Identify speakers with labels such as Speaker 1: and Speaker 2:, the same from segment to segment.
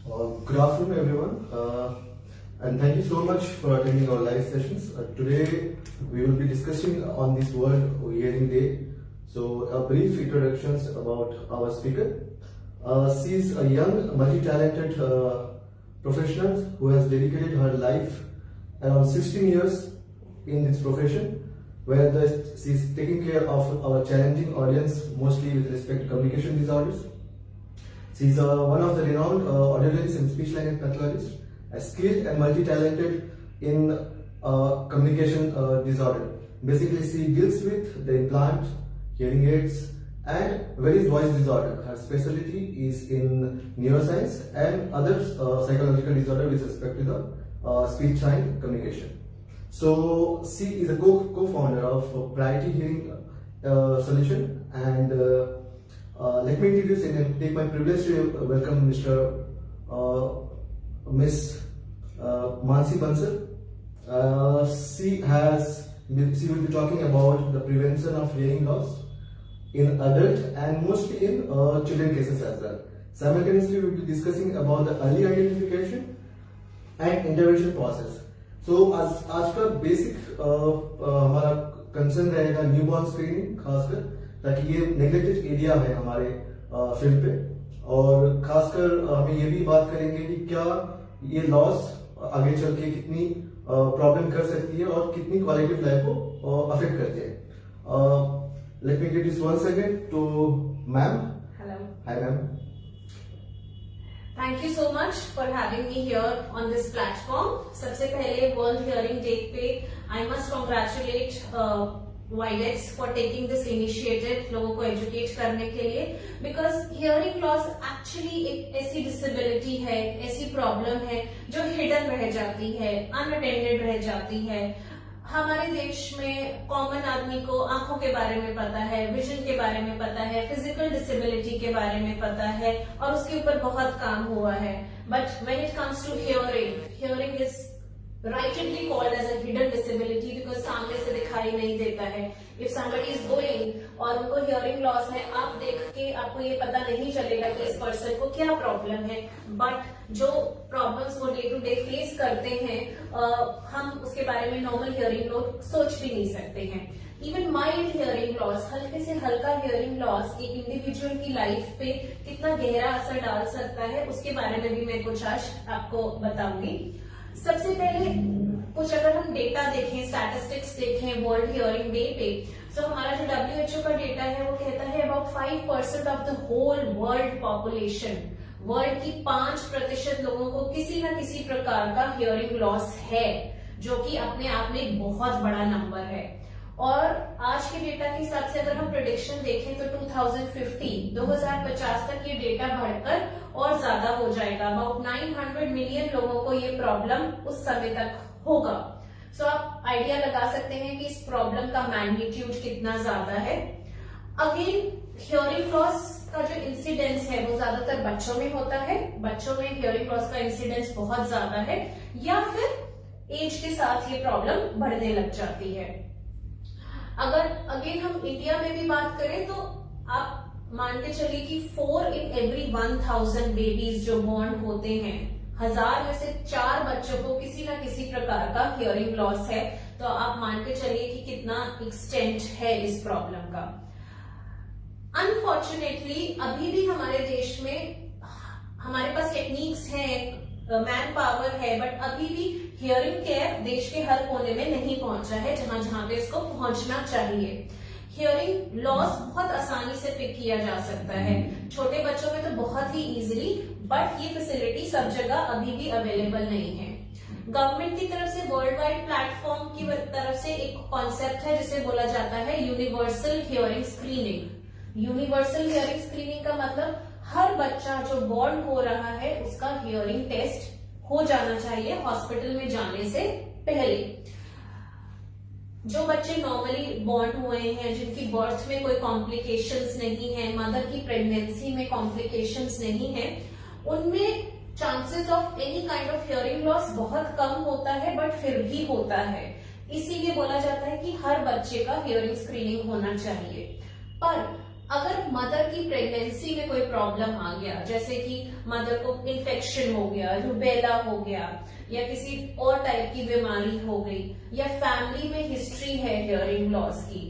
Speaker 1: Good afternoon, everyone, and thank you so much for attending our live sessions. Today, we will be discussing on this World Hearing Day. So, a brief introductions about our speaker. She is a young, multi-talented professional who has dedicated her life around 16 years in this profession, where she is taking care of our challenging audience, mostly with respect to communication disorders. She is one of the renowned audiologists and speech language pathologists, skilled and multi-talented in communication disorder. Basically, she deals with the implant, hearing aids, and various voice disorder. Her specialty is in neuroscience and other psychological disorder with respect to the speech and communication. So she is a co-founder of Priority Hearing Solution, and let me introduce and take my privilege to welcome Miss Mansi Bansal. She will be talking about the prevention of hearing loss in adult and mostly in children cases as well. Simultaneously, we will be discussing about the early identification and intervention process. So आज का basic हमारा concern रहेगा newborn screening, खासकर ताकि ये neglected area है हमारे field पे, और खासकर हमें ये भी बात करेंगे कि क्या ये लॉस आगे चल के कितनी प्रॉब्लम कर सकती है और कितनी क्वालिटी ऑफ लाइफ को अफेक्ट करती है. Let me introduce once again to ma'am.
Speaker 2: Hello.
Speaker 1: Hi ma'am.
Speaker 2: Thank you so much for having me here on this platform. सबसे पहले World Hearing Day पे I must congratulate Widex for taking this initiative, लोगों को educate करने के लिए, because hearing loss actually एक ऐसी disability है, ऐसी problem है जो hidden रह जाती है, unattended रह जाती है. हमारे देश में कॉमन आदमी को आंखों के बारे में पता है, विजन के बारे में पता है, फिजिकल डिसेबिलिटी के बारे में पता है, और उसके ऊपर बहुत काम हुआ है. But when it comes to hearing is rightly called as a hidden disability because सामने से दिखाई नहीं देता है. If somebody is going और उनको hearing loss है, आप देख के आपको ये पता नहीं चलेगा कि इस पर्सन को क्या प्रॉब्लम है, बट जो प्रॉब्लम्स वो डे टू डे फेस करते हैं हम उसके बारे में नॉर्मल हियरिंग लोग सोच भी नहीं सकते हैं. इवन माइल्ड हियरिंग लॉस, हल्के से हल्का हियरिंग लॉस एक इंडिविजुअल की लाइफ पे कितना गहरा असर डाल सकता है, उसके बारे में भी मैं कुछ आज आपको बताऊंगी. सबसे पहले कुछ अगर हम डेटा देखें, स्टैटिस्टिक्स देखें वर्ल्ड हियरिंग डे पे, तो हमारा जो WHO का डेटा है वो कहता है about 5% of the whole world population, world की 5% लोगों को किसी न किसी प्रकार का हियरिंग लॉस है, जो कि अपने आप में एक बहुत बड़ा नंबर है. और आज के डेटा के हिसाब से अगर हम प्रेडिक्शन देखें तो 2050 तक ये डेटा बढ़कर और ज्यादा हो जाएगा. अबाउट 900 मिलियन लोगों को ये प्रॉब्लम उस समय तक होगा. सो आप आइडिया लगा सकते हैं कि इस प्रॉब्लम का मैग्नीट्यूड कितना ज्यादा है. अगेन हियरिंग लॉस का जो इंसिडेंस है वो ज्यादातर बच्चों में होता है. बच्चों में हियरिंग लॉस का इंसिडेंस बहुत ज्यादा है, या फिर एज के साथ ये प्रॉब्लम बढ़ने लग जाती है. अगर अगेन हम इंडिया में भी बात करें तो आप मान के चलिए कि 4 in every 1000 बेबीज जो बॉर्न होते हैं, 1000 में से 4 बच्चों को किसी ना किसी प्रकार का हियरिंग लॉस है. तो आप मान के चलिए कि कितना एक्सटेंट है इस प्रॉब्लम का. अनफॉर्चुनेटली अभी भी हमारे देश में हमारे पास टेक्निक्स हैं, मैन पावर है, बट अभी भी हियरिंग केयर देश के हर कोने में नहीं पहुंचा है जहां जहां पे इसको पहुंचना चाहिए. हियरिंग लॉस बहुत आसानी से पिक किया जा सकता है, छोटे बच्चों में तो बहुत ही इजीली, बट ये फैसिलिटी सब जगह अभी भी अवेलेबल नहीं है. गवर्नमेंट की तरफ से वर्ल्ड वाइड प्लेटफॉर्म की तरफ से एक कॉन्सेप्ट है जिसे बोला जाता है universal hearing screening. Universal hearing screening का मतलब हर बच्चा जो बॉर्न हो रहा है उसका हियरिंग टेस्ट हो जाना चाहिए हॉस्पिटल में जाने से पहले. जो बच्चे नॉर्मली बॉर्न हुए हैं, जिनकी बर्थ में कोई कॉम्प्लिकेशंस नहीं है, मदर की प्रेगनेंसी में कॉम्प्लिकेशंस नहीं है, उनमें chances of any kind of hearing loss बहुत कम होता है, बट फिर भी होता है. इसीलिए बोला जाता है कि हर बच्चे का हियरिंग स्क्रीनिंग होना चाहिए. पर अगर मदर की प्रेगनेंसी में कोई प्रॉब्लम आ गया, जैसे कि मदर को इन्फेक्शन हो गया, रूबेला हो गया, या किसी और टाइप की बीमारी हो गई, या फैमिली में हिस्ट्री है हियरिंग लॉस की,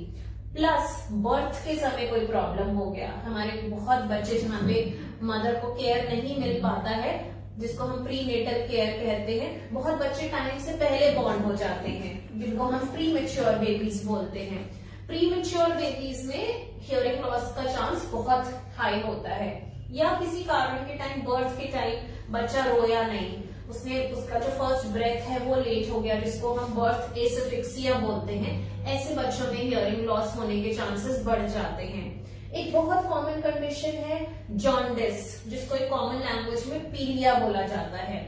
Speaker 2: प्लस बर्थ के समय कोई प्रॉब्लम हो गया, हमारे बहुत बच्चे जहाँ पे मदर को केयर नहीं मिल पाता है, जिसको हम प्री नेटल केयर कहते हैं, बहुत बच्चे टाइम से पहले बॉर्न हो जाते हैं, जिनको हम प्री मेच्योर बेबीज बोलते हैं। प्री मेच्योर बेबीज में हियरिंग लॉस का चांस बहुत हाई होता है, या किसी कारण के टाइम, बर्थ के टाइम बच्चा रोया नहीं, उसका जो फर्स्ट ब्रेथ है वो लेट हो गया, जिसको हम बर्थ एसिफिक्सिया बोलते हैं, ऐसे बच्चों में हियरिंग लॉस होने के चांसेस बढ़ जाते हैं। एक बहुत कॉमन कंडीशन है जॉन्डिस, जिसको एक कॉमन लैंग्वेज में पीलिया बोला जाता है।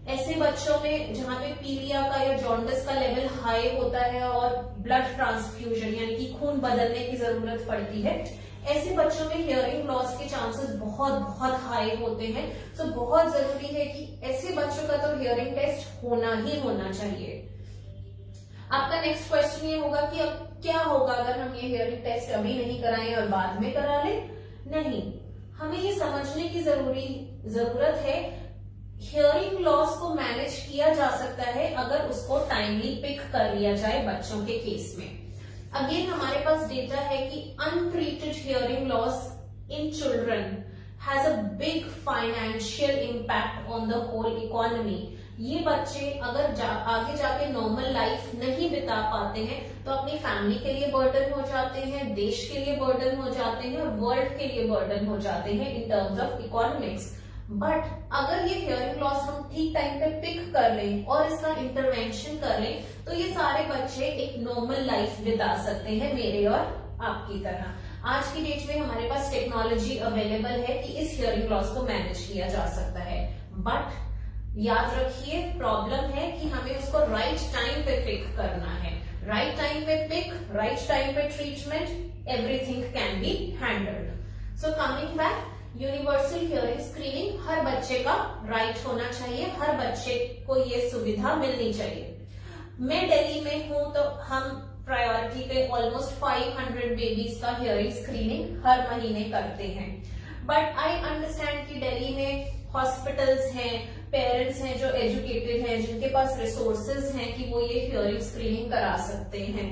Speaker 2: ऐसे बच्चों में जहाँ पे पीलिया का या जॉन्डिस का लेवल हाई होता है और ब्लड ट्रांसफ्यूजन यानी कि खून बदलने की जरूरत पड़ती है, ऐसे बच्चों में हियरिंग लॉस के चांसेस बहुत बहुत हाई होते हैं। तो बहुत जरूरी है कि ऐसे बच्चों का तो हियरिंग टेस्ट होना ही होना चाहिए। आपका नेक्स्ट क्वेश्चन ये होगा कि अब क्या होगा अगर हम ये हियरिंग टेस्ट अभी नहीं कराएं और बाद में करा लें? नहीं, हमें ये समझने की जरूरत है हियरिंग लॉस को मैनेज किया जा सकता है अगर उसको टाइमली पिक कर लिया जाए बच्चों के केस में। अगेन हमारे पास डेटा है कि untreated hearing loss in children has a big financial impact on the whole economy. ये बच्चे अगर आगे जाके नॉर्मल लाइफ नहीं बिता पाते हैं तो अपनी फैमिली के लिए बर्डन हो जाते हैं, देश के लिए बर्डन हो जाते हैं, वर्ल्ड के लिए बर्डन हो जाते हैं in terms of economics. But अगर ये हियरिंग लॉस हम ठीक टाइम पे पिक कर लें और इसका इंटरवेंशन कर लें तो ये सारे बच्चे एक नॉर्मल लाइफ बिता सकते हैं, मेरे और आपकी तरह। आज की डेट में हमारे पास टेक्नोलॉजी अवेलेबल है कि इस हियरिंग लॉस को मैनेज किया जा सकता है। बट याद रखिए, प्रॉब्लम है कि हमें उसको राइट टाइम पे पिक करना है। राइट टाइम पे पिक, राइट टाइम पे treatment, everything can be handled. So coming back, universal hearing screening हर बच्चे का राइट होना चाहिए, हर बच्चे को ये सुविधा मिलनी चाहिए। मैं दिल्ली में हूं तो हम प्रायोरिटी पे ऑलमोस्ट 500 बेबीज का हियरिंग स्क्रीनिंग हर महीने करते हैं। बट आई अंडरस्टैंड कि दिल्ली में हॉस्पिटल्स हैं, पेरेंट्स हैं जो एजुकेटेड हैं, जिनके पास रिसोर्सेज हैं कि वो ये हियरिंग स्क्रीनिंग करा सकते हैं।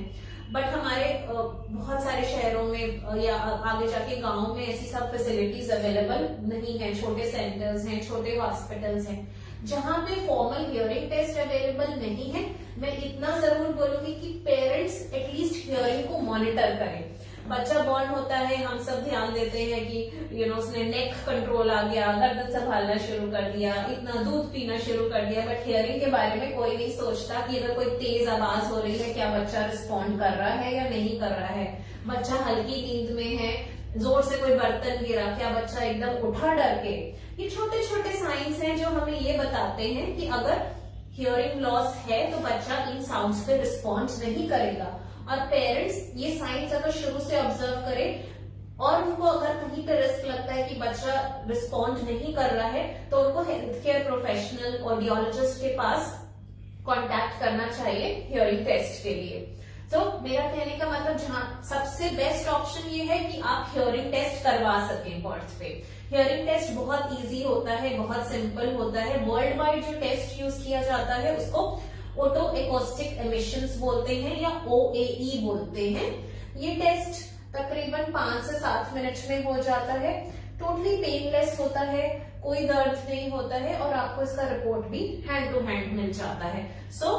Speaker 2: बट हमारे बहुत सारे शहरों में या आगे जाके गांव में ऐसी सब फैसिलिटीज अवेलेबल नहीं है। छोटे सेंटर्स हैं, छोटे हॉस्पिटल्स हैं, जहां पे फॉर्मल हियरिंग टेस्ट अवेलेबल नहीं है। मैं इतना जरूर बोलूंगी कि पेरेंट्स एटलीस्ट हियरिंग को मॉनिटर करें। बच्चा बॉर्न होता है, हम सब ध्यान देते हैं कि उसने नेक कंट्रोल आ गया, गर्दन संभालना शुरू कर दिया, इतना दूध पीना शुरू कर दिया, बट हियरिंग के बारे में कोई नहीं सोचता कि अगर कोई तेज आवाज हो रही है क्या बच्चा रिस्पॉन्ड कर रहा है या नहीं कर रहा है। बच्चा हल्की नींद में है, जोर से कोई बर्तन गिरा, क्या बच्चा एकदम उठा डर के। ये छोटे छोटे साइंस हैं जो हमें ये बताते हैं कि अगर हियरिंग लॉस है तो बच्चा इन साउंड्स पे रिस्पॉन्ड नहीं करेगा। और पेरेंट्स ये साइंस अगर शुरू से ऑब्जर्व करें और उनको अगर कहीं पे रिस्क लगता है कि बच्चा रिस्पॉन्ड नहीं कर रहा है तो उनको हेल्थ केयर प्रोफेशनल, ऑडियोलॉजिस्ट के पास कांटेक्ट करना चाहिए हियरिंग टेस्ट के लिए। तो मेरा कहने का मतलब जहां सबसे बेस्ट ऑप्शन ये है कि आप हियरिंग टेस्ट करवा सकें बर्थ पे। हियरिंग टेस्ट बहुत इजी होता है, बहुत सिंपल होता है। वर्ल्ड वाइड जो टेस्ट यूज किया जाता है उसको ऑटो एकॉस्टिक एमिशंस बोलते हैं या OAE बोलते हैं। ये टेस्ट तकरीबन 5 से 7 मिनट में हो जाता है, टोटली पेनलेस होता है, कोई दर्द नहीं होता है और आपको इसका रिपोर्ट भी हैंड टू हैंड मिल जाता है। सो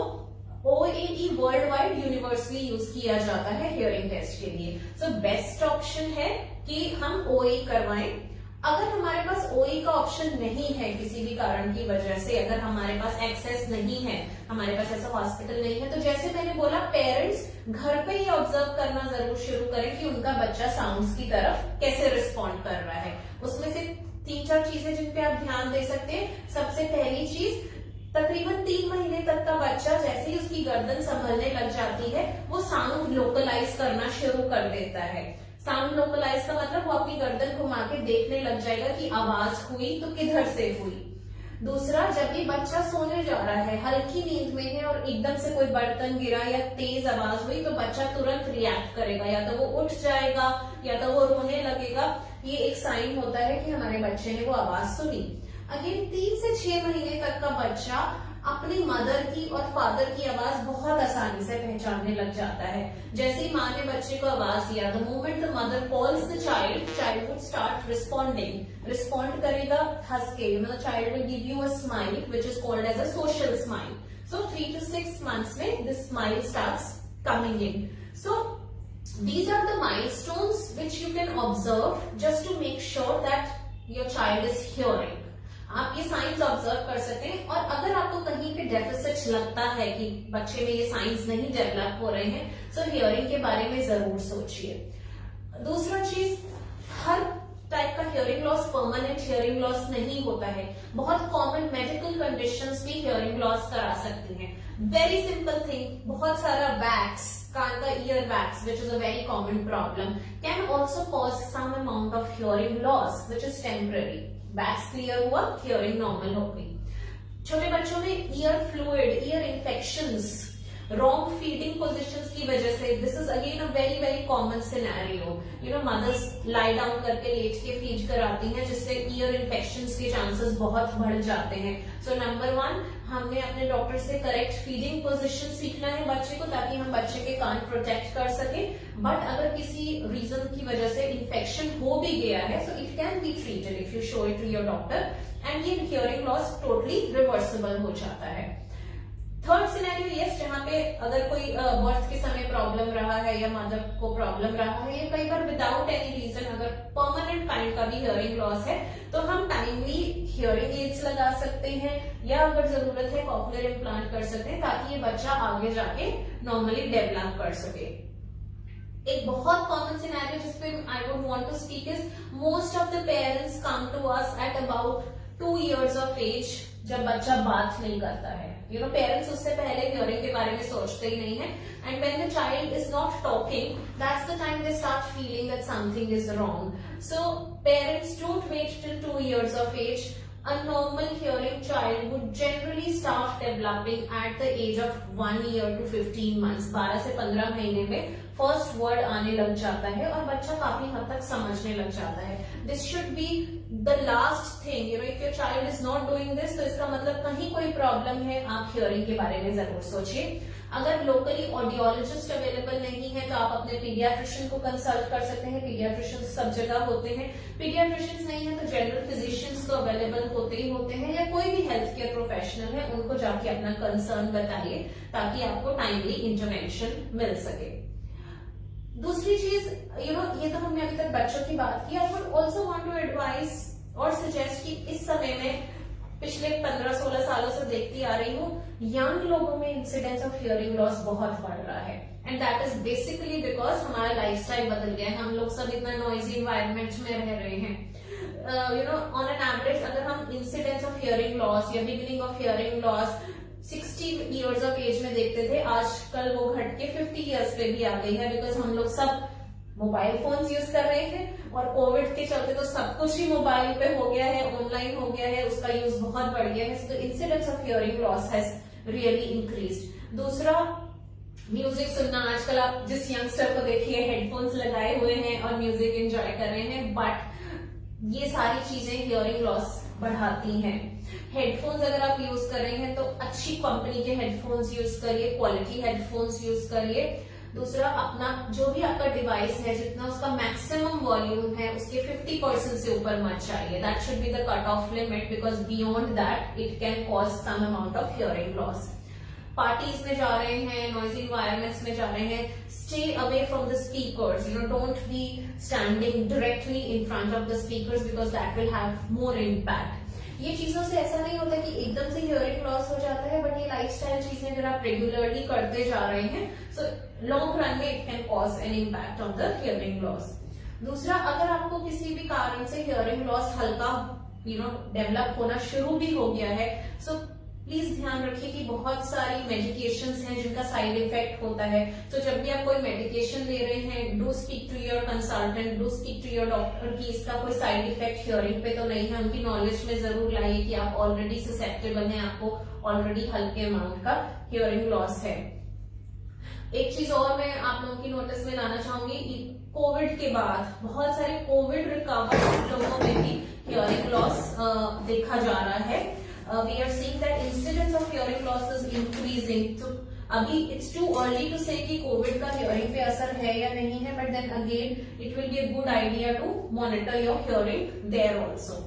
Speaker 2: OAE world wide universally use किया जाता है हियरिंग टेस्ट के लिए। सो बेस्ट ऑप्शन है कि हम OAE करवाएं। अगर हमारे पास OAE का ऑप्शन नहीं है किसी भी कारण की वजह से, अगर हमारे पास एक्सेस नहीं है, हमारे पास ऐसा हॉस्पिटल नहीं है, तो जैसे मैंने बोला पेरेंट्स घर पे ही ऑब्जर्व करना जरूर शुरू करें कि उनका बच्चा साउंड्स की तरफ कैसे रिस्पॉन्ड कर रहा है। उसमें से 3-4 चीजें जिन पे आप ध्यान दे सकते हैं। सबसे पहली चीज, तकरीबन 3 महीने तक का बच्चा जैसे ही उसकी गर्दन संभलने लग जाती है वो साउंड लोकलाइज करना शुरू कर देता है। साउंड लोकलाइज का मतलब वो अपनी गर्दन घुमा के देखने लग जाएगा कि आवाज हुई तो किधर से हुई। दूसरा, जब ये बच्चा सोने जा रहा है, हल्की नींद में है और एकदम से कोई बर्तन गिरा या तेज आवाज हुई तो बच्चा तुरंत रिएक्ट करेगा, या तो वो उठ जाएगा या तो वो रोने लगेगा, ये एक साइन होता है कि हमारे बच्चे ने वो आवाज सुनी। अगेन 3 से 6 महीने तक का बच्चा अपनी मदर की और फादर की आवाज बहुत आसानी से पहचानने लग जाता है। जैसे ही माँ ने बच्चे को आवाज दिया, the moment the mother calls the child would start responding. Respond करेगा हंस के, the child will give you a smile which is called as a social smile. So 3 to 6 months में this smile starts coming in. So these are the milestones which you can observe just to make sure that your child is hearing. आप ये science observe कर सकते हैं, और अगर आपको कहीं पे डेफिसिट लगता है कि बच्चे में ये साइंस नहीं डेवलप हो रहे हैं, तो हियरिंग के बारे में जरूर सोचिए। दूसरा चीज, हर टाइप का hearing loss permanent hearing loss नहीं होता है। बहुत कॉमन मेडिकल कंडीशंस भी हियरिंग लॉस करा सकती हैं। वेरी सिंपल थिंग, बहुत सारा वैक्स, कान का ear wax which is a very common problem, can also cause some amount of hearing loss which is temporary. Wax clear हुआ, हियरिंग नॉर्मल हो गई। छोटे बच्चों में ear fluid, ear infections, wrong feeding positions की वजह से, this is again a very very common scenario. Mothers lie down करके लेट के फीड कराती हैं, जिससे ईयर इन्फेक्शंस के चांसेस बहुत बढ़ जाते हैं। सो नंबर 1, हमने अपने डॉक्टर से करेक्ट फीडिंग पोजीशन सीखना है बच्चे को, ताकि हम बच्चे के कान प्रोटेक्ट कर सके। बट अगर किसी रीजन की वजह से इन्फेक्शन हो भी गया है, so it can be treated if you show it to your doctor, and ये हियरिंग लॉस टोटली रिवर्सिबल हो जाता है। थर्ड सिनेरियो, यस, जहाँ पे अगर कोई बर्थ के समय प्रॉब्लम रहा है या मदर को प्रॉब्लम रहा है, या कई बार विदाउट एनी रीजन अगर परमानेंट काइंड का भी हियरिंग लॉस है, तो हम टाइमली हियरिंग एड्स लगा सकते हैं, या अगर जरूरत है कॉक्लियर इम्प्लांट कर सकते हैं, ताकि ये बच्चा आगे जाके नॉर्मली डेवलप कर सके। एक बहुत कॉमन सिनेरियो जिसपे I would want to speak is, most of the parents come to us at about 2 years of age, जब बच्चा बात नहीं करता है। पेरेंट्स उससे पहले हियरिंग के बारे में सोचते ही नहीं है, and when the child is not talking, that's the time they start feeling that something is wrong. So parents don't wait till 2 years of age. A normal hearing child would generally start developing at the age of 1 year to 15 months. 12 से 15 महीने में first word आने लग जाता है और बच्चा काफी हद तक समझने लग जाता है। This should be the last thing, if your child is not doing this, तो इसका मतलब कहीं कोई प्रॉब्लम है, आप हियरिंग के बारे में जरूर सोचिए। अगर लोकली ऑडियोलॉजिस्ट अवेलेबल नहीं है, तो आप अपने पीडियाट्रिशियन को कंसल्ट कर सकते हैं। पीडियाट्रिशियन सब जगह होते हैं। पीडियाट्रिशियंस नहीं है तो जनरल फिजिशियंस तो अवेलेबल होते ही होते हैं, या कोई भी हेल्थ केयर प्रोफेशनल है, उनको जाके अपना कंसर्न बताइए, ताकि आपको टाइमली इंटरवेंशन मिल सके। दूसरी चीज, ये तो हमने अभी तक बच्चों की बात की। I would also want to advise और सजेस्ट कि इस समय में पिछले 15-16 सालों से देखती आ रही हूँ, यंग लोगों में इंसिडेंस ऑफ हियरिंग लॉस बहुत बढ़ रहा है, and that is basically because हमारा लाइफस्टाइल बदल गया है। हम लोग सब इतना नॉइजी इन्वायरमेंट में रह रहे हैं। ऑन एन एवरेज अगर हम इंसिडेंस ऑफ हियरिंग लॉस या beginning of hearing loss 60 years of age में देखते थे, आजकल वो घट के 50 years पे भी आ गई है, बिकॉज हम लोग सब मोबाइल फोन्स यूज कर रहे हैं, और कोविड के चलते तो सब कुछ ही मोबाइल पे हो गया है, ऑनलाइन हो गया है, उसका यूज बहुत बढ़ गया है। तो incidence of hearing loss has really increased. दूसरा, म्यूजिक सुनना। आजकल आप जिस यंगस्टर को देखिए हेडफोन्स लगाए हुए हैं और म्यूजिक एंजॉय कर रहे हैं, बट ये सारी चीजें हियरिंग लॉस बढ़ाती हैं। हेडफोन्स अगर आप यूज कर रहे हैं तो अच्छी कंपनी के हेडफोन्स यूज करिए, क्वालिटी हेडफोन्स यूज करिए। दूसरा, अपना जो भी आपका डिवाइस है, जितना उसका मैक्सिमम वॉल्यूम है, उसके 50% से ऊपर मत जाइए। That should be the cut off limit, because beyond that it can cause some amount of hearing loss. Parties में जा रहे हैं, नॉइजी इन्वायरमेंट्स में जा रहे हैं, stay away from the speakers. Don't be standing directly in front of the speakers, because that will have more impact. ये चीजों से ऐसा नहीं होता कि एकदम से हियरिंग लॉस हो जाता है, बट ये लाइफस्टाइल चीजें अगर आप रेगुलरली करते जा रहे हैं, सो लॉन्ग रन में it can cause an impact on the hearing loss. दूसरा, अगर आपको किसी भी कारण से हियरिंग लॉस हल्का डेवलप होना शुरू भी हो गया है, सो प्लीज ध्यान रखिए कि बहुत सारी मेडिकेशंस हैं जिनका साइड इफेक्ट होता है। तो जब भी आप कोई मेडिकेशन ले रहे हैं, do speak to your consultant, do speak to your doctor कि इसका कोई साइड इफेक्ट हियरिंग पे तो नहीं है। उनकी नॉलेज में जरूर लाइए कि आप ऑलरेडी ससेप्टेबल हैं, आपको ऑलरेडी हल्के अमाउंट का हियरिंग लॉस है। एक चीज और मैं आप लोगों की नोटिस में लाना चाहूंगी, कोविड के बाद बहुत सारे कोविड रिकवर्ड लोगों में भी हियरिंग लॉस देखा जा रहा है। We are seeing that incidence of hearing loss is increasing. तो अभी इट्स टू अर्ली टू से कि कोविड का हियरिंग पे असर है या नहीं है, but then again it will be a good idea to monitor your hearing there also.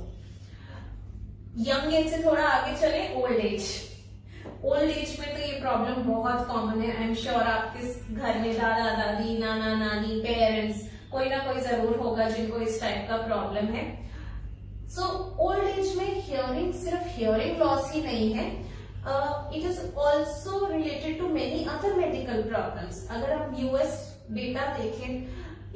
Speaker 2: Young age से थोड़ा आगे चले, ओल्ड एज। ओल्ड एज में तो ये प्रॉब्लम बहुत कॉमन है। आई एम श्योर आपके घर में दादा दादी, नाना नानी, पेरेंट्स कोई ना कोई जरूर होगा जिनको इस टाइप का प्रॉब्लम है। सो ओल्ड एज में हियरिंग सिर्फ हियरिंग लॉस ही नहीं है, it is also related to many other medical problems. अगर हम यूएस डेटा देखें,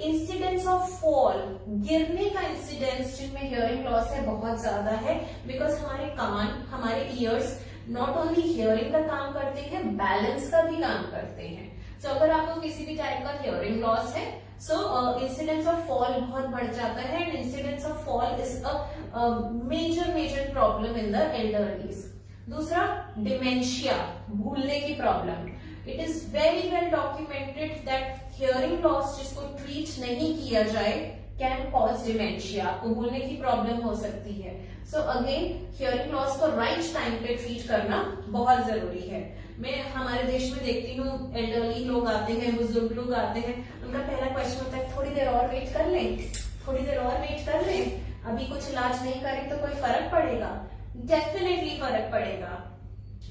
Speaker 2: इंसिडेंस ऑफ फॉल, गिरने का इंसिडेंस जिनमें हियरिंग लॉस है बहुत ज्यादा है, बिकॉज हमारे कान, हमारे ईयर्स नॉट ओनली हियरिंग का काम करते हैं, बैलेंस का भी काम करते हैं। सो अगर आपको किसी भी टाइप का हियरिंग लॉस है, सो इंसिडेंस ऑफ फॉल बहुत बढ़ जाता है, and incidence of fall is a major problem in the elderlies. दूसरा, डिमेंशिया, भूलने की problem. It is very well documented that hearing loss जिसको ट्रीट नहीं किया जाए कैन कॉज डिमेंशिया, आपको भूलने की प्रॉब्लम हो सकती है। सो अगेन हियरिंग लॉस को राइट टाइम पे ट्रीट करना बहुत जरूरी है। मैं हमारे देश में देखती हूँ, एल्डरली लोग आते हैं, बुजुर्ग लोग आते हैं, उनका पहला क्वेश्चन होता है थोड़ी देर और वेट कर लें, थोड़ी देर और वेट कर लें, अभी कुछ इलाज नहीं करें तो कोई फर्क पड़ेगा? डेफिनेटली फर्क पड़ेगा।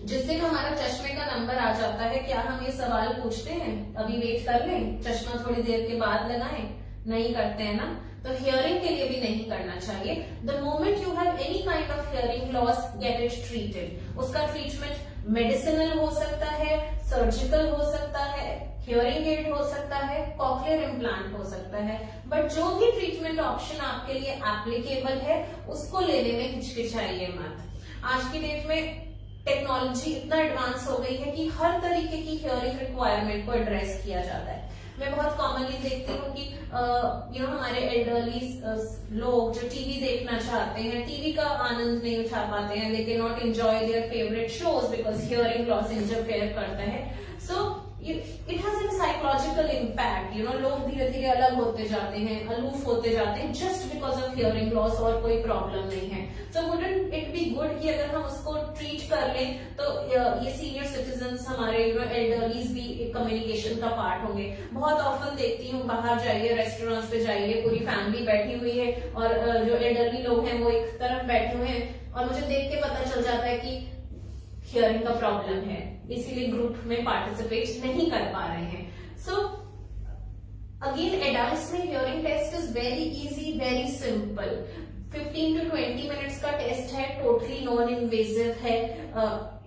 Speaker 2: जिस दिन हमारा चश्मे का नंबर आ जाता है, क्या हम ये सवाल पूछते हैं अभी वेट कर लें, चश्मा थोड़ी देर के बाद लगाएं? नहीं करते हैं ना। तो हियरिंग के लिए भी नहीं करना चाहिए। The moment you have any kind of hearing loss, get it treated. उसका ट्रीटमेंट मेडिसिनल हो सकता है, सर्जिकल हो सकता है, हियरिंग एड हो सकता है, कॉक्लियर इम्प्लांट हो सकता है, बट जो भी ट्रीटमेंट ऑप्शन आपके लिए एप्लीकेबल है उसको लेने में हिचकिचाइए मत। आज की डेट में टेक्नोलॉजी इतना एडवांस हो गई है कि हर तरीके की हियरिंग रिक्वायरमेंट को एड्रेस किया जाता है। मैं बहुत कॉमनली देखती हूँ कि हमारे एल्डरली लोग जो टीवी देखना चाहते हैं, टीवी का आनंद नहीं उठा पाते हैं, they can not enjoy their favourite shows because hearing loss interfere करता है। So it has an psychological impact. लोग धीरे धीरे अलग होते जाते हैं, अलूफ होते जाते हैं, just because of hearing loss, और कोई प्रॉब्लम नहीं है। सो वुडंट इट बी गुड कि अगर हम उसको ट्रीट कर लें तो ये सीनियर सिटीजन्स, हमारे एल्डरलीज भी कम्युनिकेशन का पार्ट होंगे। बहुत ऑफन देखती हूँ, बाहर जाइए, रेस्टोरेंट्स पे जाइए, पूरी फैमिली बैठी हुई है और जो एल्डरली लोग हैं वो एक तरफ बैठे हुए हैं, और मुझे देख के पता चल जाता है कि हियरिंग का प्रॉब्लम है, इसीलिए ग्रुप में पार्टिसिपेट नहीं कर पा रहे हैं। सो अगेन एडल्ट्स में hearing test is very easy, very simple. 15 to 20 minutes का टेस्ट है, टोटली नॉन इन्वेजिव है।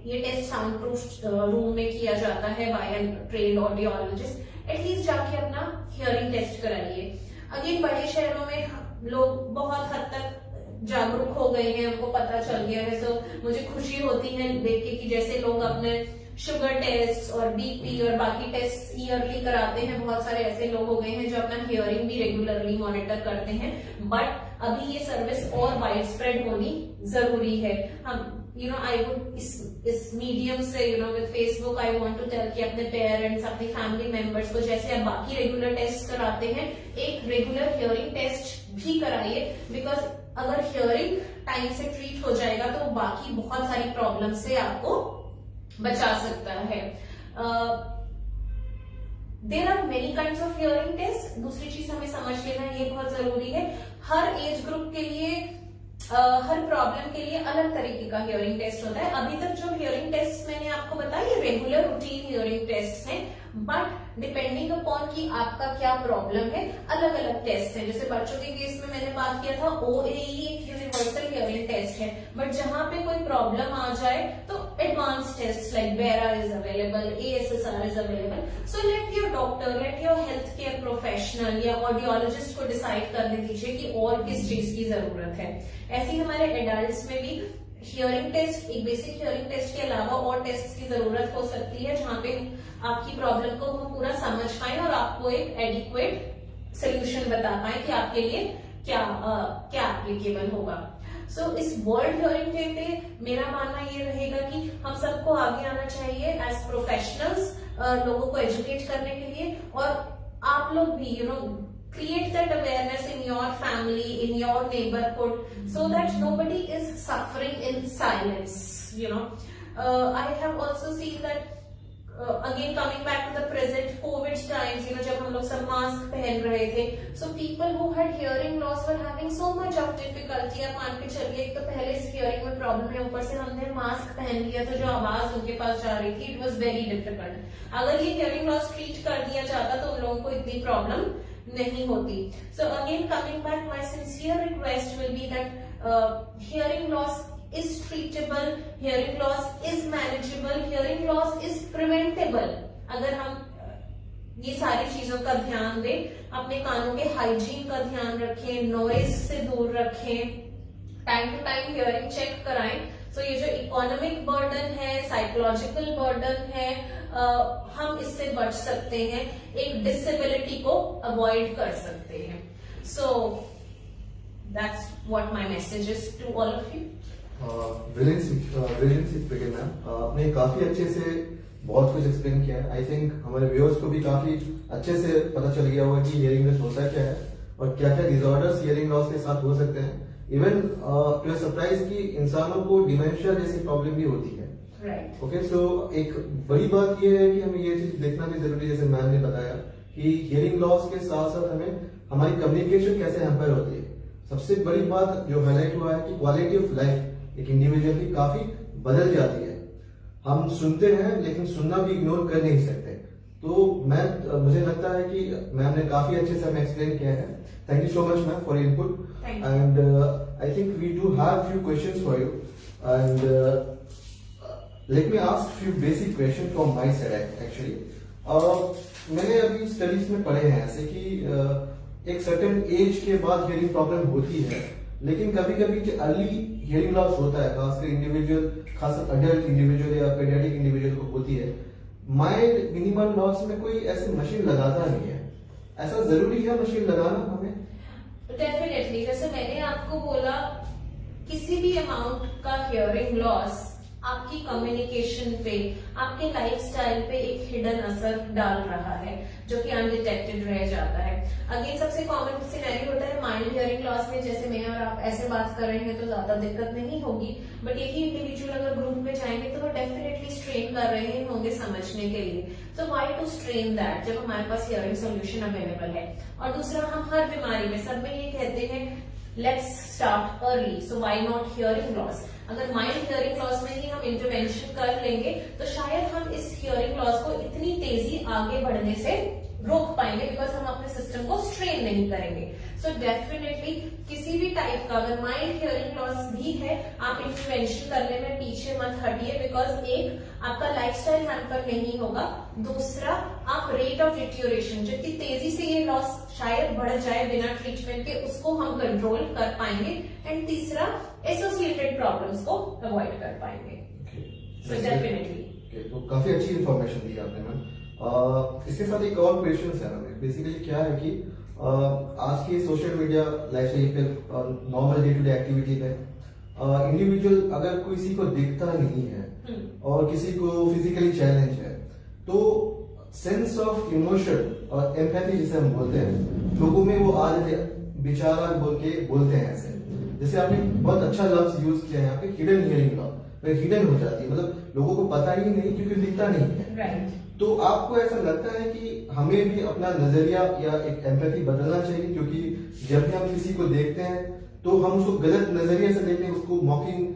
Speaker 2: ये टेस्ट साउंड प्रूफ रूम में किया जाता है by an trained audiologist. At least जाके अपना हियरिंग टेस्ट कराइए। अगेन बड़े शहरों में लोग बहुत हद तक जागरूक हो गए हैं, उनको पता चल गया है। सो मुझे खुशी होती है देख के कि जैसे लोग अपने शुगर टेस्ट और बीपी और बाकी टेस्ट ईयरली कराते हैं, बहुत सारे ऐसे लोग हो गए हैं जो अपना हियरिंग भी रेगुलरली मॉनिटर करते हैं। बट अभी ये सर्विस और वाइड स्प्रेड होनी जरूरी है। हम आई वुड इस मीडियम से with Facebook I want to tell कि अपने पेरेंट्स, अपनी फैमिली मेंबर्स को जैसे आप बाकी रेगुलर टेस्ट कराते हैं, एक रेगुलर हियरिंग टेस्ट भी कराइए। बिकॉज अगर हियरिंग टाइम से ट्रीट हो जाएगा तो बाकी बहुत सारी प्रॉब्लम से आपको बचा सकता है। There are many kinds of hearing test. दूसरी चीज हमें समझ लेना ये बहुत जरूरी है, हर एज ग्रुप के लिए हर प्रॉब्लम के लिए अलग तरीके का हियरिंग टेस्ट होता है। अभी तक जो हियरिंग टेस्ट मैंने आपको बताया ये रेगुलर रूटीन हियरिंग टेस्ट हैं, बट डिपेंडिंग अपॉन कि आपका क्या प्रॉब्लम है अलग अलग टेस्ट है। जैसे बच्चों के केस में मैंने बात किया था OAE एक यूनिवर्सल हियरिंग टेस्ट है, बट जहां पे कोई प्रॉब्लम आ जाए तो एडवांस टेस्ट लाइक बेरा is available, ASSR is available. So let your doctor, let your health care professional या ऑडियोलॉजिस्ट को डिसाइड करने दीजिए कि और किस चीज की जरूरत है। ऐसे ही हमारे एडल्ट्स में भी हियरिंग टेस्ट, एक बेसिक हियरिंग टेस्ट के अलावा और टेस्ट की जरूरत हो सकती है जहां पे आपकी प्रॉब्लम को वो पूरा समझ पाए और आपको एक एडिक्वेट सोल्यूशन बता पाए कि आपके लिए क्या एप्लीकेबल होगा। सो इस वर्ल्ड हियरिंग डे पे मेरा मानना ये रहेगा कि हम सबको आगे आना चाहिए एज प्रोफेशनल्स, लोगों को एजुकेट करने के लिए, और आप लोग भी create that awareness in your family, in your neighborhood, so that nobody is suffering in silence. I have also seen that again coming back to the present COVID times, जब हम लोग सब मास्क पहन रहे थे, so people who had hearing loss were having so much of difficulty. आप मान के चलिए, एक तो पहले इस hearing में प्रॉब्लम है, ऊपर से हमने मास्क पहन लिया तो जो आवाज उनके पास जा रही थी, it was very difficult. अगर ये hearing loss ट्रीट कर दिया जाता तो उन लोगों को इतनी प्रॉब्लम नहीं होती. So again coming back, my sincere request will be that hearing loss is treatable, hearing loss is manageable, hearing loss is preventable. अगर हम ये सारी चीजों का ध्यान दें, अपने कानों के हाइजीन का ध्यान रखें, नॉइज से दूर रखें, time to time hearing check कराएं. सो ये जो इकोनॉमिक बर्डन है, साइकोलॉजिकल बर्डन है, हम इससे बच सकते हैं, एक डिसेबिलिटी को अवॉइड कर सकते हैं. So that's what my message is to all of you.
Speaker 1: Brilliant speaking ma'am, आपने काफी अच्छे से बहुत कुछ एक्सप्लेन किया है. आई थिंक हमारे व्यूअर्स को भी काफी अच्छे से पता चल गया होगा कि हियरिंग लॉस होता क्या है और क्या क्या डिसऑर्डर्स हियरिंग लॉस के साथ हो सकते हैं. इवन टू सरप्राइज की इंसानों को डिमेंशिया जैसी प्रॉब्लम भी होती है. ओके, सो एक बड़ी बात यह है कि हमें ये चीज देखना भी जरूरी है, जैसे मैम ने बताया कि हियरिंग लॉस के साथ साथ हमें हमारी कम्युनिकेशन कैसे हैम्पर होती है. सबसे बड़ी बात जो हाईलाइट हुआ है कि क्वालिटी ऑफ लाइफ एक इंडिविजुअल की काफी बदल जाती है. हम सुनते हैं लेकिन सुनना भी इग्नोर कर नहीं सकते. तो मुझे लगता है कि मैम ने काफी अच्छे से हमें एक्सप्लेन किया है. Thank you so much ma'am for input. And I think we do have few questions for you, and let me ask few basic question from my side. Actually मैंने अभी स्टडीज में पढ़े हैं ऐसे कि एक सर्टेन एज के बाद हियरिंग प्रॉब्लम होती है, लेकिन कभी कभी जो अर्ली हियरिंग लॉस होता है, खासकर इंडिविजुअल, खासकर अडल्ट इंडिविजुअल या पीडियाट्रिक इंडिविजुअल को होती है, माइल्ड मिनिमल लॉस में कोई ऐसी मशीन लगाता नहीं है. ऐसा जरूरी है मशीन लगाना हमें?
Speaker 2: डेफिनेटली, जैसे मैंने आपको बोला, किसी भी अमाउंट का हियरिंग लॉस आपकी कम्युनिकेशन पे, आपके लाइफस्टाइल पे एक हिडन असर डाल रहा है जो कि अनडिटेक्टेड रह जाता है. अगेन सबसे कॉमन सिनेरियो होता है माइल्ड हियरिंग लॉस में, जैसे मैं और आप ऐसे बात कर रहे हैं तो ज्यादा दिक्कत नहीं होगी, बट यही इंडिविजुअल अगर ग्रुप में जाएंगे तो वो डेफिनेटली स्ट्रेन कर रहे होंगे समझने के लिए. So why to strain that जब हमारे पास हियरिंग सोल्यूशन अवेलेबल है. और दूसरा, हम हर बीमारी में सब में ये कहते हैं let's start early, so why not hearing loss. अगर माइल्ड हियरिंग लॉस में ही हम इंटरवेंशन कर लेंगे तो शायद हम इस हियरिंग लॉस को इतनी तेजी आगे बढ़ने से रोक पाएंगे, बिकॉज हम अपने सिस्टम को स्ट्रेन नहीं करेंगे. सो डेफिनेटली किसी भी टाइप का अगर माइल्ड हियरिंग लॉस भी है, आप इंटरवेंशन करने में पीछे मत हटिए, बिकॉज एक आपका लाइफस्टाइल हैम्पर नहीं होगा, दूसरा आप रेट ऑफ डिट्योरेशन, जितनी तेजी से ये लॉस शायद बढ़ जाए बिना ट्रीटमेंट के, उसको हम कंट्रोल कर पाएंगे, एंड तीसरा एसोसिएटेड प्रॉब्लम्स को अवॉइड कर पाएंगे. सो डेफिनेटली
Speaker 1: तो काफी अच्छी इंफॉर्मेशन दी आपने मैम. इसके साथ एक और क्वेश्चन है हमें. बेसिकली क्या है कि आज की सोशल मीडिया लाइफ पे, normal day to day activity पे इंडिविजुअल अगर किसी को दिखता नहीं है और किसी को फिजिकली चैलेंज है, तो सेंस ऑफ इमोशन और एम्पैथी जिसे हम बोलते हैं, लोगों में वो आ जाते हैं, बेचारा बोल के बोलते हैं ऐसे. जैसे आपने बहुत अच्छा लफ्ज यूज किया है यहाँ पे, हिडन हियरिंग लॉस. हिडन हो जाती है, मतलब लोगों को पता ही नहीं क्योंकि दिखता नहीं है.
Speaker 2: राइट.
Speaker 1: तो आपको ऐसा लगता है कि हमें भी अपना नजरिया या एक एम्पैथी बदलना चाहिए, क्योंकि जब भी हम किसी को देखते हैं तो हम उसको गलत नजरिए से देखते हैं, उसको मॉकिंग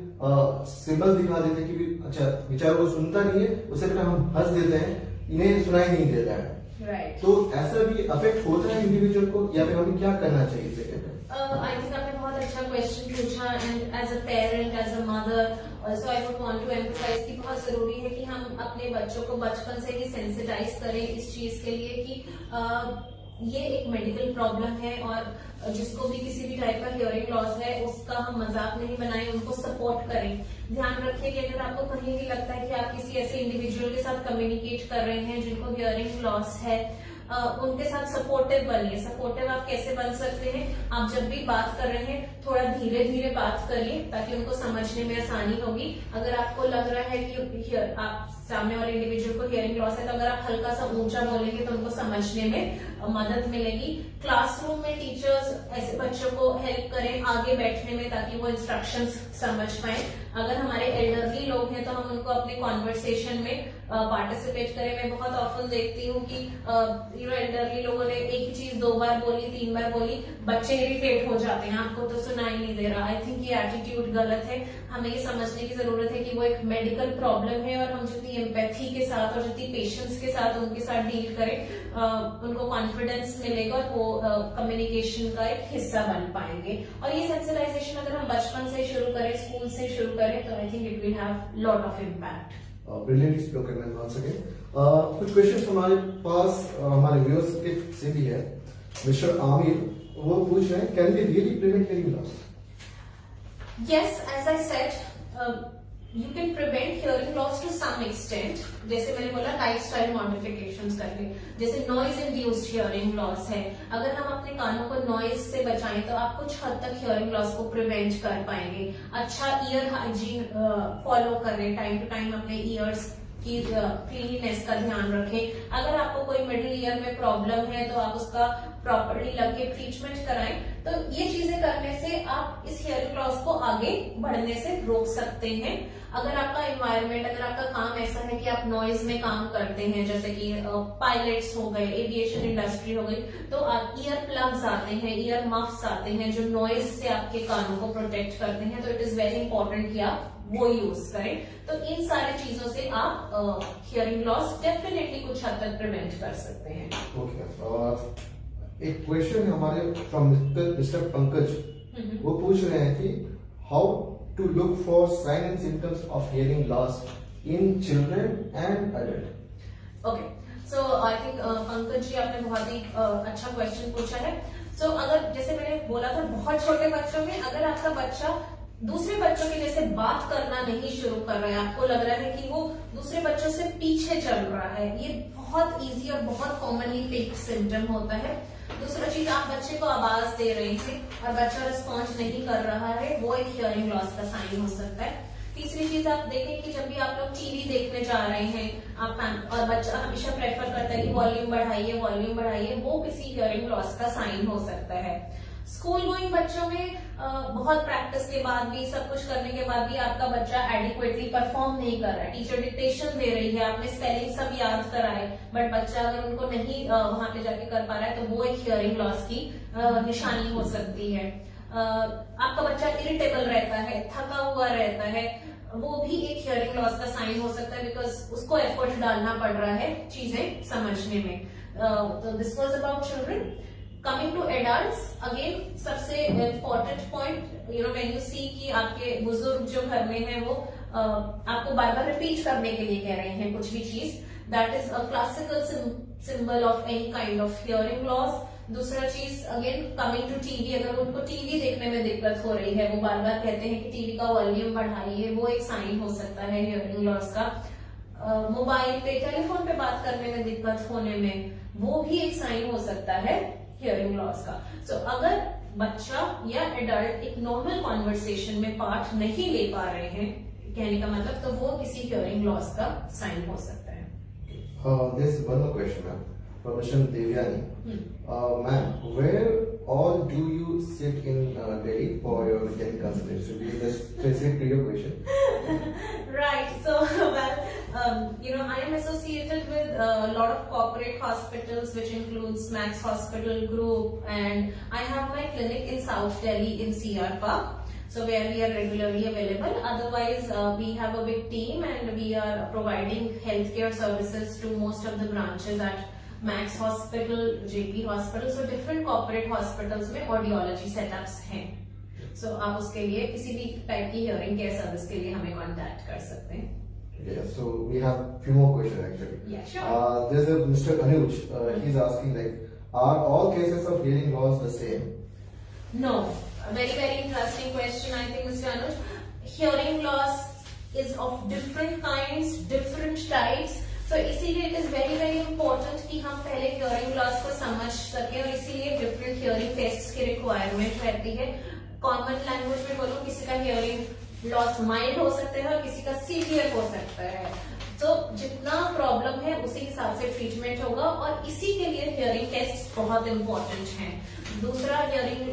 Speaker 1: सिंबल दिखा देते हैं कि अच्छा बेचारा को सुनता नहीं है, उससे पहले हम हंस देते हैं, इन्हें सुनाई नहीं देता है.
Speaker 2: राइट.
Speaker 1: तो ऐसा भी अफेक्ट होता है इंडिविजुअल को, या फिर हमें क्या करना चाहिए?
Speaker 2: आई थिंक आपने बहुत अच्छा क्वेश्चन पूछा, and as a parent, as a mother, also I would want to emphasise कि बहुत जरूरी है कि हम अपने बच्चों को बचपन से ही सेंसिटाइज करें इस चीज के लिए कि ये एक मेडिकल प्रॉब्लम है, और जिसको भी किसी भी टाइप का हियरिंग लॉस है उसका हम मजाक नहीं बनाएं, उनको सपोर्ट करें. ध्यान रखिए कि अगर आपको कहीं भी लगता है कि आप किसी ऐसे इंडिविजुअल के साथ कम्युनिकेट कर रहे हैं जिनको हियरिंग लॉस है, उनके साथ सपोर्टिव बनिए। सपोर्टिव आप कैसे बन सकते हैं, आप जब भी बात कर रहे हैं थोड़ा धीरे धीरे बात करिए ताकि उनको समझने में आसानी होगी। अगर आपको लग रहा है कि आप सामने वाले इंडिविजुअल को हियरिंग लॉस है तो अगर आप हल्का सा ऊंचा बोलेंगे तो उनको समझने में मदद मिलेगी। क्लासरूम में टीचर्स ऐसे बच्चों को हेल्प करें आगे बैठने में ताकि वो इंस्ट्रक्शंस समझ पाए। अगर हमारे एल्डरली लोग हैं तो हम उनको अपने कॉन्वर्सेशन में पार्टिसिपेट करें। मैं बहुत ऑफन देखती हूँ कि एल्डरली लोगों ने एक ही चीज 2 बार बोली 3 बार बोली, बच्चे इरिटेट हो जाते हैं, आपको तो सुनाई नहीं दे रहा। आई थिंक ये एटीट्यूड गलत है। हमें ये समझने की जरूरत है कि वो एक मेडिकल प्रॉब्लम है और हम जितनी एम्पैथी के साथ और जितनी पेशेंस के साथ उनके साथ डील करें उनको कॉन्फिडेंस मिलेगा और वो कम्युनिकेशन का एक हिस्सा बन पाएंगे। और ये सेंसिटाइजेशन अगर हम बचपन से शुरू करें, स्कूल से शुरू करें तो I think it will have lot of impact.
Speaker 1: Brilliant spoken man once again. कुछ क्वेश्चंस हमारे पास हमारे व्यूअर्स के से भी है। मिस्टर आमिर वो पूछ रहे हैं, can we really prevent hearing loss?
Speaker 2: Yes, as I said, you can prevent hearing loss to some extent. जैसे मैंने बोला लाइफस्टाइल मॉडिफिकेशंस करके, जैसे नॉइज इंड्यूस्ड हियरिंग लॉस है। अगर हम अपने कानों को नॉइज से बचाएं तो आप कुछ हद तक हियरिंग लॉस को प्रिवेंट कर पाएंगे। अच्छा ईयर हाइजीन फॉलो करें, टाइम टू टाइम अपने ईयर्स की क्लीननेस का ध्यान रखें। अगर आपको कोई मिडिल ईयर में प्रॉब्लम है तो आप उसका प्रॉपरली लग के ट्रीटमेंट कराएं। तो ये चीजें करने से आप इस हियरिंग लॉस को आगे बढ़ने से रोक सकते हैं। अगर आपका एनवायरनमेंट, अगर आपका काम ऐसा है कि आप नॉइज में काम करते हैं, जैसे कि पायलट्स हो गए, एविएशन इंडस्ट्री हो गई, तो ईयर प्लग्स आते हैं, ईयर मफ्स आते हैं जो नॉइज से आपके कानों को प्रोटेक्ट करते हैं। तो इट इज वेरी इंपॉर्टेंट कि आप वो यूज करें। तो इन सारी चीजों से आप हियरिंग लॉस डेफिनेटली कुछ हद तक प्रिवेंट कर सकते हैं।
Speaker 1: ओके, एक क्वेश्चन है हमारे फ्रॉम मिस्टर पंकज। वो पूछ रहे हैं कि how to look for sign and symptoms of hearing loss in children and adult.
Speaker 2: Okay, so I think Pankaj ji आपने बहुत ही अच्छा क्वेश्चन पूछा है। सो अगर जैसे मैंने बोला था, बहुत छोटे बच्चों में अगर आपका बच्चा दूसरे बच्चों के जैसे बात करना नहीं शुरू कर रहा है, आपको लग रहा है कि वो दूसरे बच्चों से पीछे चल रहा है, ये बहुत इजी और बहुत कॉमनली पिक्ड सिम्टम होता है। दूसरा चीज, आप बच्चे को आवाज दे रहे हैं और बच्चा रिस्पॉन्स नहीं कर रहा है, वो एक हियरिंग लॉस का साइन हो सकता है। तीसरी चीज, आप देखें कि जब भी आप लोग टीवी देखने जा रहे हैं आप और बच्चा हमेशा प्रेफर करता है कि वॉल्यूम बढ़ाइए, वो किसी हियरिंग लॉस का साइन हो सकता है। स्कूल गोइंग बच्चों में बहुत प्रैक्टिस के बाद भी, सब कुछ करने के बाद भी आपका बच्चा एडिक्वेटली परफॉर्म नहीं कर रहा है, टीचर डिक्टेशन दे रही है, आपने स्पेलिंग सब याद कराए, बट बच्चा अगर उनको नहीं वहां पे जाके कर पा रहा है तो वो एक हियरिंग लॉस की निशानी हो सकती है। आपका बच्चा इरिटेबल रहता है, थका हुआ रहता है, वो भी एक हियरिंग लॉस का साइन हो सकता है, बिकॉज उसको एफर्ट डालना पड़ रहा है चीजें समझने में। तो this was about children. Coming to adults, again सबसे important point, when you see कि आपके बुजुर्ग जो घर में है वो आपको बार बार रिपीट करने के लिए कह रहे हैं कुछ भी चीज, that is a classical symbol of any kind of hearing loss. दूसरा चीज, अगेन कमिंग टू टीवी, अगर उनको टीवी देखने में दिक्कत हो रही है, वो बार बार कहते हैं कि टीवी का वॉल्यूम बढ़ाइए, वो एक साइन हो सकता है हियरिंग लॉस का। मोबाइल पे, टेलीफोन पे बात करने में दिक्कत होने में, वो भी एक साइन हो सकता है हियरिंग लॉस का। सो अगर बच्चा या एडल्ट एक नॉर्मल कॉन्वर्सेशन में पार्ट नहीं ले पा रहे हैं, कहने का मतलब, तो वो किसी हियरिंग लॉस का साइन हो सकता है।
Speaker 1: There's one more question, ma'am, from Ms. Devyani. Ma'am, where all do you sit in Delhi for your hearing consultation? Will you just specific to your question?
Speaker 2: Right. So, well, I am associated with a lot of corporate hospitals, which includes Max Hospital Group, and I have my clinic in South Delhi in CR Park. So where we are regularly available. Otherwise, we have a big team and we are providing healthcare services to most of the branches at Max Hospital, JP Hospital. So different corporate hospitals में audiology setups हैं. So आप उसके लिए किसी भी type की hearing care service के लिए हमें contact कर सकते हैं.
Speaker 1: Yeah, so we have few more questions actually.
Speaker 2: Yeah, sure.
Speaker 1: There's a Mr. Anuj. He's asking like, are all cases of hearing loss the same?
Speaker 2: No. A very, very interesting question, I think, Mr. Anuj. Hearing loss is of different kinds, different types. सो इसीलिए it is very very important कि हम पहले hearing loss को समझ सकें, और इसीलिए different hearing test की रिक्वायरमेंट रहती है। कॉमन लैंग्वेज में बोलो, किसी का हियरिंग लॉस माइल्ड हो सकता है और किसी का सीवियर हो सकता है। तो जितना प्रॉब्लम है उसी हिसाब से ट्रीटमेंट होगा, और इसी के लिए हियरिंग टेस्ट बहुत इंपॉर्टेंट हैं। दूसरा,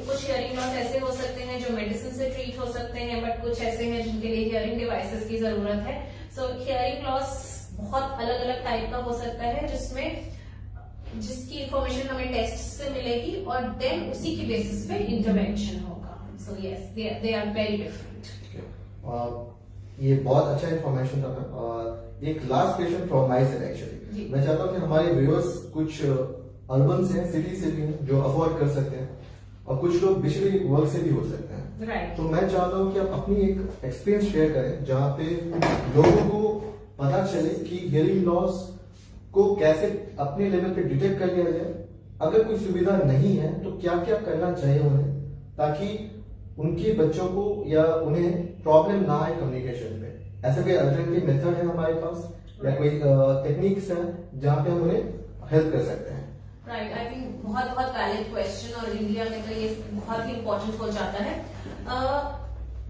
Speaker 2: कुछ हियरिंग लॉस ऐसे हो सकते हैं जो मेडिसिन से ट्रीट हो सकते हैं, बट कुछ ऐसे हैं जिनके लिए हियरिंग डिवाइसेस की जरूरत है। सो हियरिंग लॉस बहुत अलग अलग टाइप का हो सकता है, जिसकी इंफॉर्मेशन हमें टेस्ट से मिलेगी और देन उसी की बेसिस पे इंटरवेंशन होगा। So yes, they are very different.
Speaker 1: ये बहुत अच्छा इन्फॉर्मेशन था मैम। और एक last question from my side actually, मैं चाहता हूँ कि हमारे व्यूअर्स कुछ अर्बन से हैं, सिटी से भी हैं जो अफोर्ड कर सकते हैं, और कुछ लोग बिजली वर्क से भी हो सकते हैं।
Speaker 2: राइट।
Speaker 1: तो मैं चाहता हूँ कि आप अपनी एक एक्सपीरियंस शेयर करें जहाँ पे लोगों को पता चले कि हियरिंग लॉस को कैसे अपने लेवल पे डिटेक्ट कर लिया जाए। अगर कोई सुविधा नहीं है तो क्या क्या करना चाहिए उन्हें, ताकि उनके बच्चों को या उन्हें प्रॉब्लम ना आए कम्युनिकेशन में। ऐसा कोई अल्टरनेटिव मेथड है हमारे पास, या कोई टेक्निक्स है जहाँ पे हम उन्हें हेल्प कर सकते हैं?
Speaker 2: राइट, आई थिंक बहुत वैलिड क्वेश्चन, और इंडिया में तो ये बहुत ही इंपॉर्टेंट हो जाता है।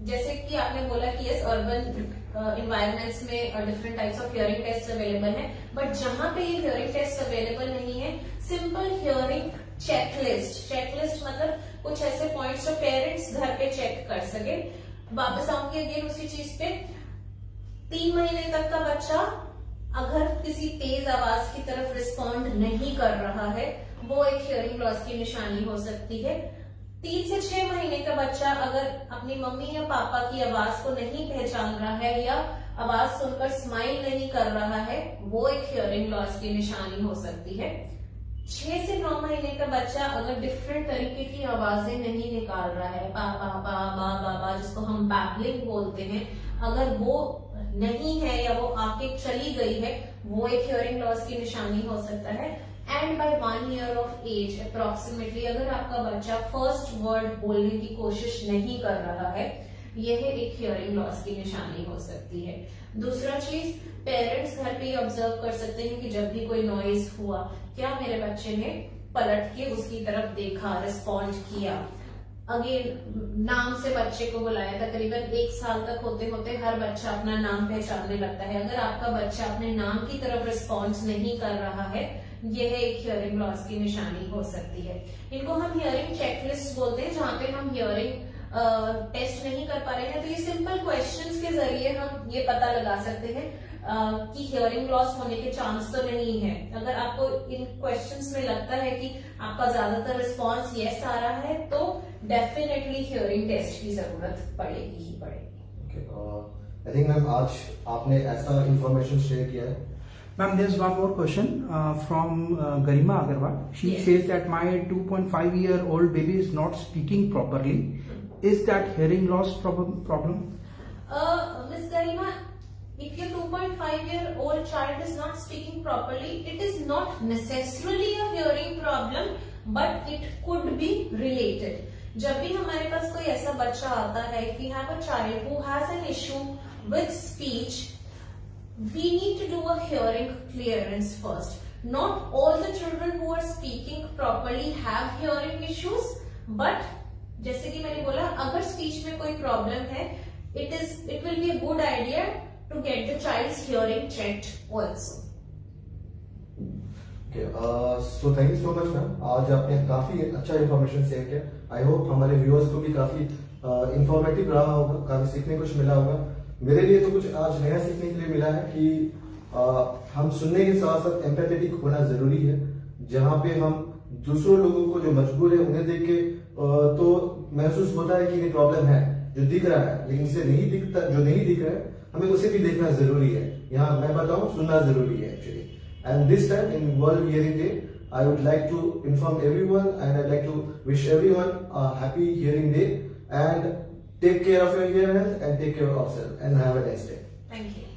Speaker 2: जैसे कि आपने बोला कि यस, अर्बन इन्वायरमेंट्स में different types of hearing test available है, बट जहां पे ये हियरिंग टेस्ट अवेलेबल नहीं है, सिंपल हियरिंग चेकलिस्ट मतलब कुछ ऐसे पॉइंट्स जो पेरेंट्स घर पे चेक कर सके। वापस आऊंगी अगेन उसी चीज पे, 3 महीने तक का बच्चा अगर किसी तेज आवाज की तरफ रिस्पॉन्ड नहीं कर रहा है, वो एक हियरिंग लॉस की निशानी हो सकती है। 3 से 6 महीने का बच्चा अगर अपनी मम्मी या पापा की आवाज को नहीं पहचान रहा है, या आवाज सुनकर स्माइल नहीं कर रहा है, वो एक हियरिंग लॉस की निशानी हो सकती है। 6 से 9 महीने का बच्चा अगर डिफरेंट तरीके की आवाजें नहीं निकाल रहा है, पापा बाबा बाबा जिसको हम बैबलिंग बोलते हैं, अगर वो नहीं है या वो आके चली गई है, वो एक हियरिंग लॉस की निशानी हो सकता है। And by 1 year of age approximately अगर आपका बच्चा फर्स्ट वर्ड बोलने की कोशिश नहीं कर रहा है, यह एक हियरिंग लॉस की निशानी हो सकती है। दूसरा चीज, पेरेंट्स घर पे ऑब्जर्व कर सकते हैं कि जब भी कोई नॉइज हुआ, क्या मेरे बच्चे ने पलट के उसकी तरफ देखा, रिस्पॉन्ड किया। अगेन नाम से बच्चे को बुलाया, तकरीबन 1 साल तक होते होते हर बच्चा अपना नाम पहचानने लगता है। अगर आपका बच्चा अपने नाम की तरफ रिस्पॉन्स नहीं कर रहा है, यह एक हियरिंग लॉस की निशानी हो सकती है। इनको हम हियरिंग चेकलिस्ट बोलते हैं, जहां पे हम हियरिंग टेस्ट नहीं कर पा रहे हैं तो ये सिंपल क्वेश्चंस के जरिए हम ये पता लगा सकते हैं कि हियरिंग लॉस होने के चांस तो नहीं है। अगर आपको इन क्वेश्चंस में लगता है कि आपका ज्यादातर रिस्पॉन्स यस आ रहा है, तो डेफिनेटली हियरिंग टेस्ट की जरूरत पड़ेगी ही पड़ेगी।
Speaker 1: आई थिंक मैम आज आपने ऐसा इंफॉर्मेशन शेयर किया है।
Speaker 3: Ma'am, there's one more question from Garima Agarwal. She
Speaker 2: Yes.
Speaker 3: says that my 2.5-year-old baby is not speaking properly. Is that hearing loss problem?
Speaker 2: Miss Garima, if your 2.5-year-old child is not speaking properly, it is not necessarily a hearing problem, but it could be related. जब भी हमारे पास कोई ऐसा बच्चा आता है, if we have a child who has an issue with speech, we need to do a hearing clearance first. Not all the children who are speaking properly have hearing issues, but जैसे कि मैंने बोला, अगर speech में कोई problem है, it will be a good idea to get the child's hearing checked also.
Speaker 1: Okay, so thank you so much ma'am. आज आपने काफी अच्छा इन्फॉर्मेशन शेयर किया। आई होप हमारे व्यूअर्स को भी काफी इंफॉर्मेटिव रहा होगा, काफी सीखने को कुछ मिला होगा। मेरे लिए तो कुछ आज नया सीखने के लिए मिला है कि हम सुनने के साथ साथ एम्पैथेटिक होना जरूरी है। जहाँ पे हम दूसरों लोगों को जो मजबूर है उन्हें देख के तो महसूस होता है कि ये प्रॉब्लम है जो दिख रहा है, लेकिन इसे नहीं दिखता, जो नहीं दिख रहा है हमें उसे भी देखना जरूरी है। यहाँ मैं बताऊं, सुनना जरूरी है actually. And this time in world hearing day I would like to inform everyone and I'd like to wish everyone a happy hearing day and take care of your hearing health and take care of yourself and have a nice day.
Speaker 2: Thank you.